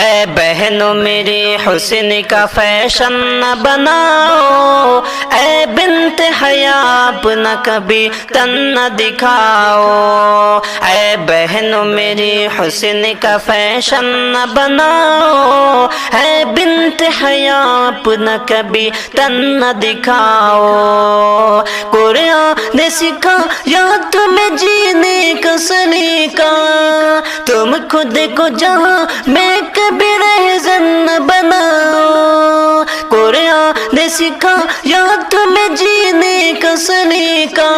اے بہنوں میری حسن کا فیشن نہ بناؤ، اے بنت حیا اپنا کبھی تن نہ دکھاؤ، اے بہنوں میری حسن کا فیشن نہ بناؤ، اے بنت حیا اپنا کبھی تن نہ دکھاؤ۔ قرآن نے سکھایا تمہیں جینے کا سلیقہ، تم خود کو جہاں میں کبھی رہزن نہ بناؤ۔ قرآن نے سکھایا تمہیں جینے کا سلیقہ،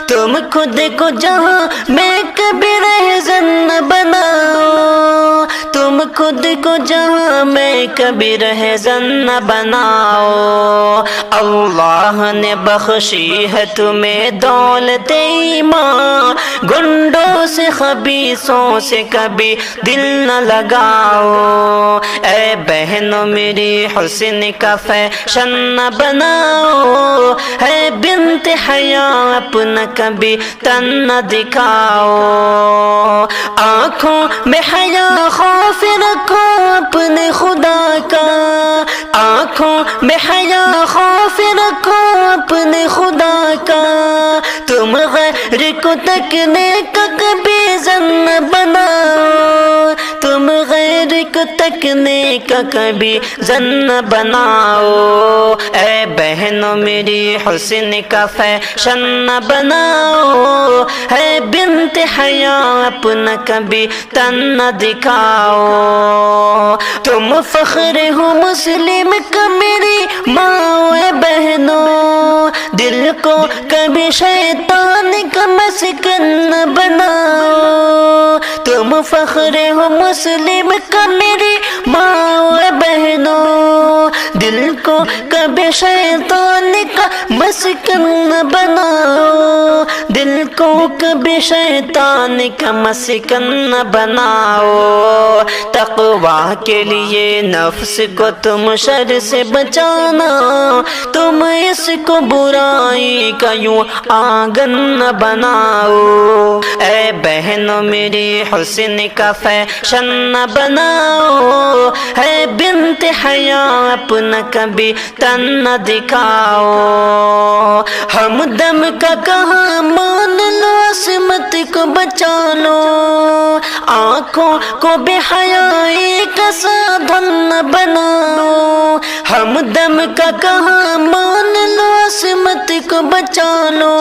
تم خود کو جہاں میں کبھی رہزن نہ بناؤ، تم خود کو جہاں میں کبھی رہزن نہ بناؤ۔ اللہ نے بخشی ہے تمہیں دولت ایمان، گنڈوں سے خبیثوں سے کبھی دل نہ لگاؤ۔ اے بہنوں میری حسن کا فیشن نہ بناؤ، اے بنت حیا اپنا کبھی تن نہ دکھاؤ۔ آنکھوں میں حیا خوف رکھو اپنے خدا کا، آنکھوں میں حیا خوف رکھو اپنے خدا کا، تم غیر کو تکنے کا کبھی زن نہ بناؤ، تم غیر کو تکنے کا کبھی زن نہ بناؤ۔ اے بہنوں میری حسن کا فیشن نہ بناؤ، اے بنت حیا اپنا کبھی تن نہ دکھاؤ۔ تم فخر ہو مسلم کا میری ماں اے بہنوں، دل کو کبھی شیطان کا مسکن نہ بناؤ۔ تم فخر ہو مسلم کا میری ماں اے بہنوں، دل کو کبھی شیطان کا مسکن نہ بناؤ، دل کو کبھی شیطان کا مسکن نہ بناؤ۔ تقویٰ کے لیے نفس کو تم شر سے بچانا، تم اس کو برائی کا یوں آنگن نہ بناؤ۔ اے بہنوں میری حسن کا فیشن نہ بناؤ، اے بنت حیا اپنا کبھی تن نہ دکھاؤ۔ ہم دم کا کہاں مان لو، عصمت کو بچا لو، آنکھوں کو بے حیائی کا سادھن نہ بناؤ۔ ہم دم کا کہاں مان لو، عصمت کو بچا لو،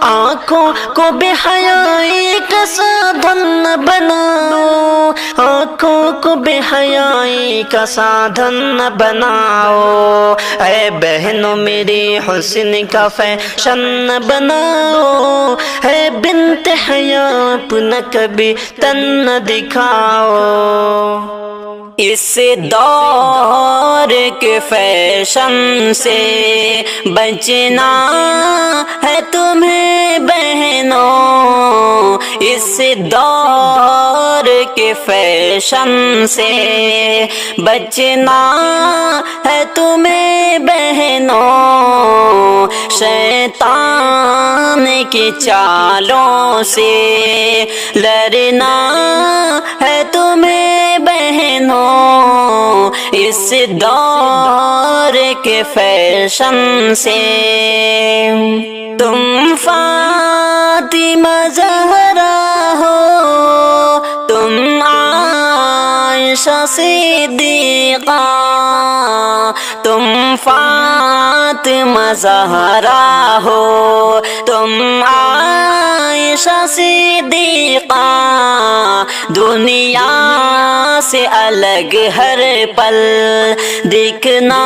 آنکھوں کو بے حیائی کا سادھن نہ بناؤ، آنکھوں کو بے حیائی کا سادھن نہ بناؤ۔ اے بہنوں میری حسن کا فیشن نہ بناؤ، اے بنت حیا اپنا کبھی تن نہ دکھاؤ۔ اس دور کے فیشن سے بچنا ہے تمہیں بہنوں، اس دور کے فیشن سے بچنا ہے تمہیں بہنوں، شیطان کی چالوں سے لڑنا ہے تمہیں بہنوں، اس دور کے فیشن سے۔ تم فاطمہ زہرا ہو، تم عائشہ صدیقہ، تم فاطمہ زہرا ہو، تم عائشہ صدیقہ، دنیا سے الگ ہر پل دکھنا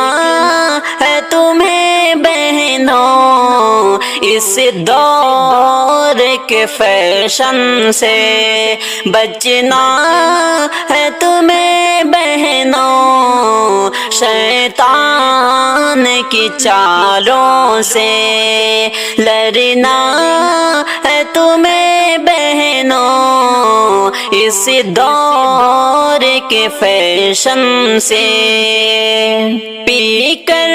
ہے تمہیں بہنوں، اس دور کے فیشن سے بچنا ہے تمہیں بہنوں، شیطان کی چالوں سے لڑنا ہے تمہیں بہنوں، اس دور کے فیشن سے۔ پی کر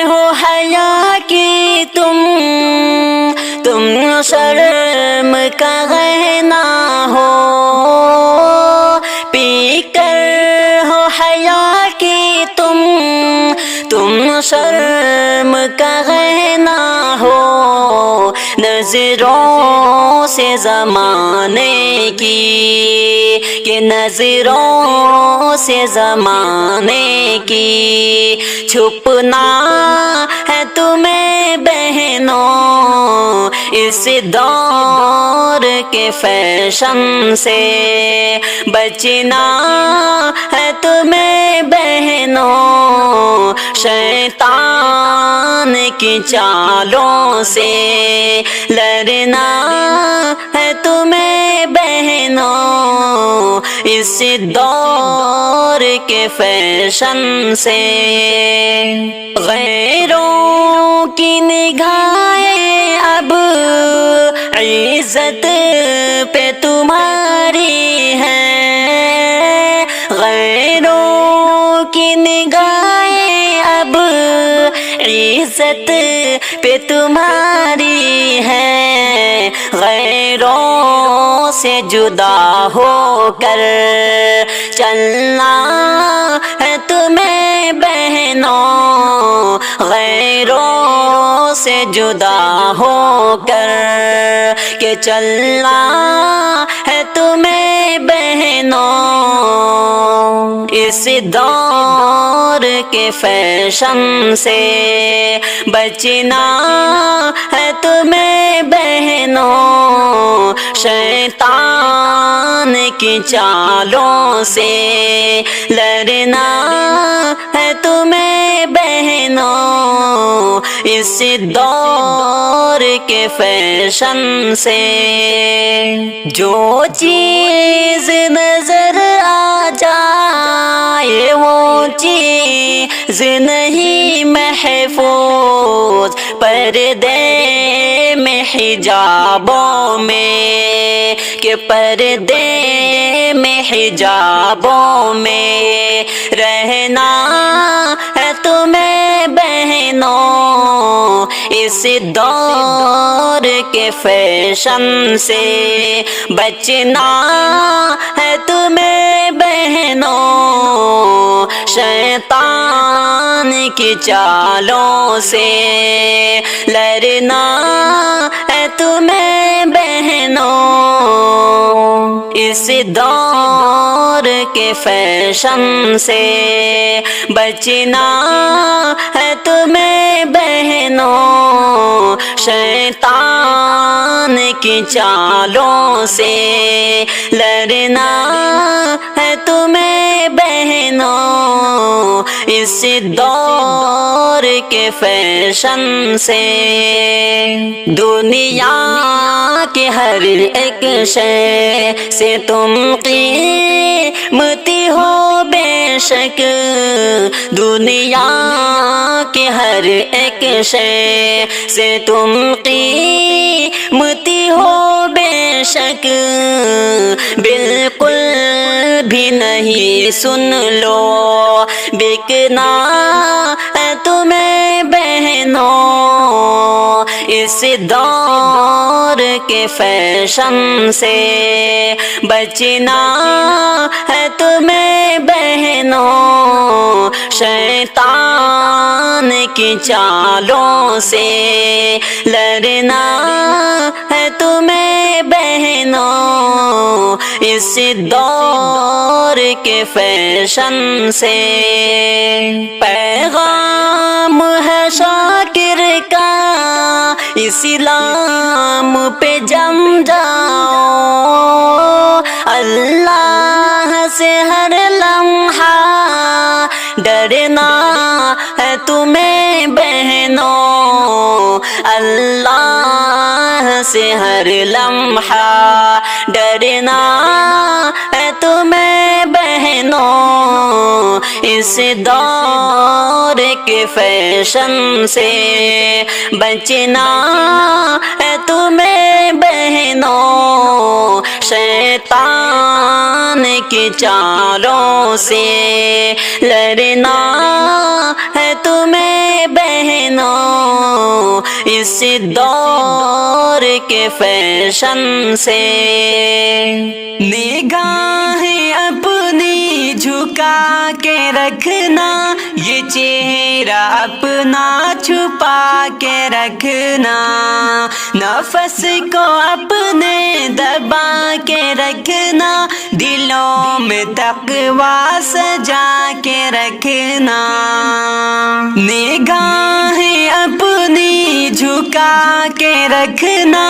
ہو حیا کی تم شرم کا گہنا ہو، پی کر کا گہنا ہو نظروں سے زمانے کی، کہ نظروں سے زمانے کی چھپنا ہے تمہیں بہنوں اس دور کے فیشن سے، بچنا ہے تمہیں بہنوں شیطان کی چالوں سے، لڑنا ہے تمہیں بہنوں اس دور کے فیشن سے۔ غیروں کی نگاہیں اب عزت پہ تمہاری ہیں، غیروں کی نگاہیں اب عزت پہ تمہاری ہے، غیروں سے جدا ہو کر چلنا ہے تمہیں بہنوں، غیروں سے جدا ہو کر کہ چلنا ہے تمہیں بہنوں اس دور کے فیشن سے، بچنا ہے تمہیں بہنوں شیطان کی چالوں سے، لڑنا ہے تمہیں بہنوں اس دور کے فیشن سے۔ جو چیز نظر آ جائے وہ چیز نہیں محفوظ، پردے میں حجابوں میں، کہ پردے میں حجابوں میں رہنا ہے تمہیں بہنوں اس دور کے فیشن سے، بچنا ہے تمہیں بہنوں شیطان کی چالوں سے، لڑنا ہے تمہیں بہنوں اس دور کے فیشن سے، بچنا ہے تمہیں بہنوں شیطان کی چالوں سے، لڑنا ہے تمہیں بہنوں اس دور کے فیشن سے۔ دنیا کے ہر ایک شے سے تم قیمتی ہو بے شک، دنیا کے ہر ایک شے سے تم قیمتی ہو بے شک، بالکل بھی نہیں سن لو بکنا ہے تمہیں بہنوں اس دور کے فیشن سے، بچنا ہے تمہیں بہنوں شیطان کی چالوں سے، لڑنا ہے تمہیں بہنوں اس دور کے فیشن سے۔ پیغام ہے شاکر کا اسلام پہ جم جاؤ، اللہ سے ہر لمحہ ڈرنا ہے تمہیں بہنوں، اللہ سے ہر لمحہ ڈرنا ہے تمہیں بہنوں اس دور کے فیشن سے، بچنا ہے تمہیں بہنوں شیطان کی چالوں سے، لڑنا ہے تمہیں بہنوں اس دور کے فیشن سے۔ نگاہیں اپنی جھک جھکا کے رکھنا، یہ چہرہ اپنا چھپا کے رکھنا، نفس کو اپنے دبا کے رکھنا، دلوں میں تقویٰ سجا کے رکھنا، نگاہیں اپنی جھکا کے رکھنا،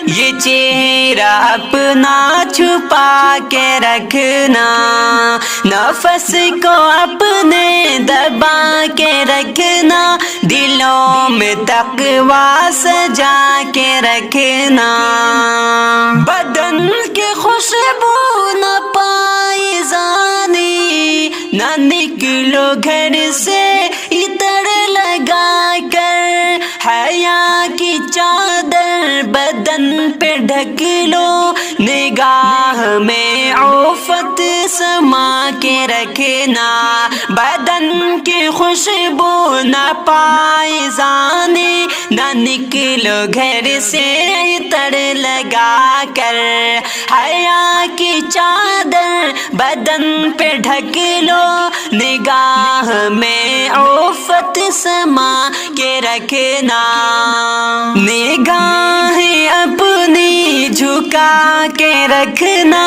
یہ چہرہ اپنا چھپا کے رکھنا، نفس کو اپنے دبا کے رکھنا، دلوں میں تقویٰ سجا کے رکھنا، بدن کی خوشبو نہ پائی زانی، نہ نکلو گھر سے عطر لگا کر، حیا کی چادر بدن پہ ڈھک لو، نگاہ میں عفت سما کے رکھنا، بدن کی خوشبو نہ پائی زانی، نہ نکلو گھر سے عطر لگا کر، حیا کی چادر بدن پہ ڈھک لو، نگاہ میں عفت سما کے رکھنا، نگاہیں اپنی جھکا کے رکھنا،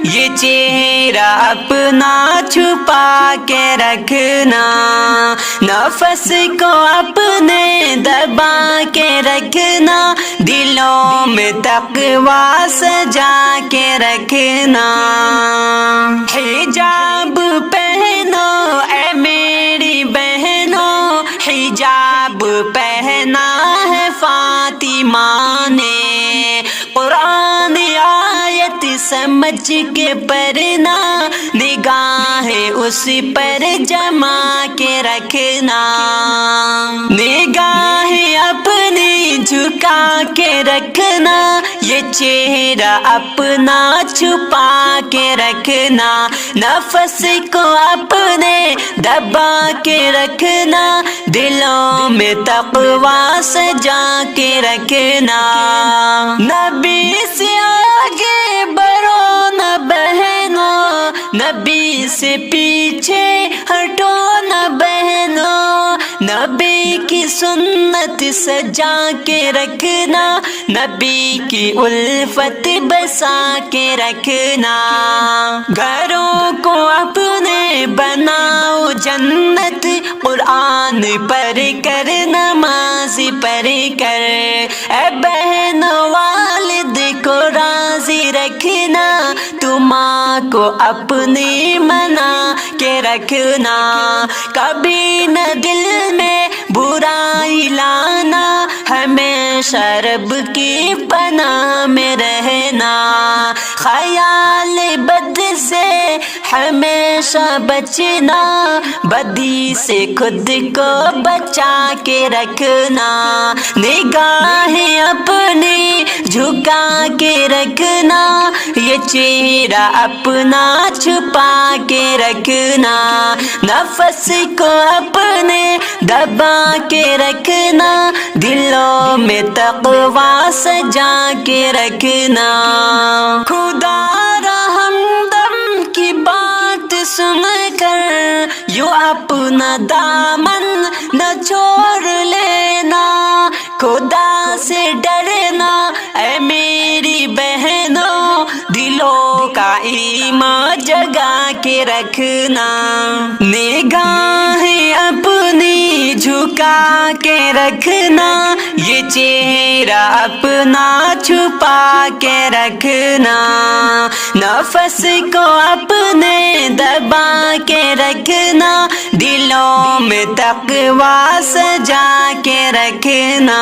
یہ چہرہ اپنا چھپا کے رکھنا، نفس کو اپنے دبا کے رکھنا، دلوں میں تقویٰ سجا کے رکھنا، حجاب پہنو اے میری بہنوں، حجاب پہنا ہے فاطمہ نے، قرآن آیت سمجھ کے پڑھنا، نگاہیں اس پر جما کے رکھنا، نگاہیں اپنی جھکا کے رکھنا، یہ چہرہ اپنا چھپا کے رکھنا، نفس کو اپنے دبا کے رکھنا، دلوں میں تقویٰ سجا کے رکھنا، نبی سے آگے بڑھو نہ بہنو، نبی سے پیچھے ہٹو نہ بہنو، نبی کی سنت سجا کے رکھنا، نبی کی الفت بسا کے رکھنا، گھروں کو اپنے بناؤ جنت، قرآن پڑھ کر نماز پڑھ کر، اے بہن والد کو راضی رکھنا، تو ماں کو اپنی منا کے رکھنا، کبھی نہ دل میں برائی لانا، ہمیشہ رب کی پناہ میں رہنا، خیال بد سے ہمیشہ بچنا، بدی سے خود کو بچا کے رکھنا، نگاہیں اپنی جھکا کے رکھنا، یہ چہرہ اپنا چھپا کے رکھنا، نفس کو اپنے دبا کے رکھنا، دلوں میں تقویٰ سجا کے رکھنا، خدا رحم دم کی بات سن کر یوں اپنا دامن نہ چھوڑ لینا، خدا سے ڈرنا اے میری بہنوں، دلوں کا ایمان جگا کے رکھنا، نگاہیں اپنی جھکا کے رکھنا، یہ چہرہ اپنا چھپا کے رکھنا، نفس کو اپنے دبا کے رکھنا، دلوں میں تقویٰ سجا کے رکھنا۔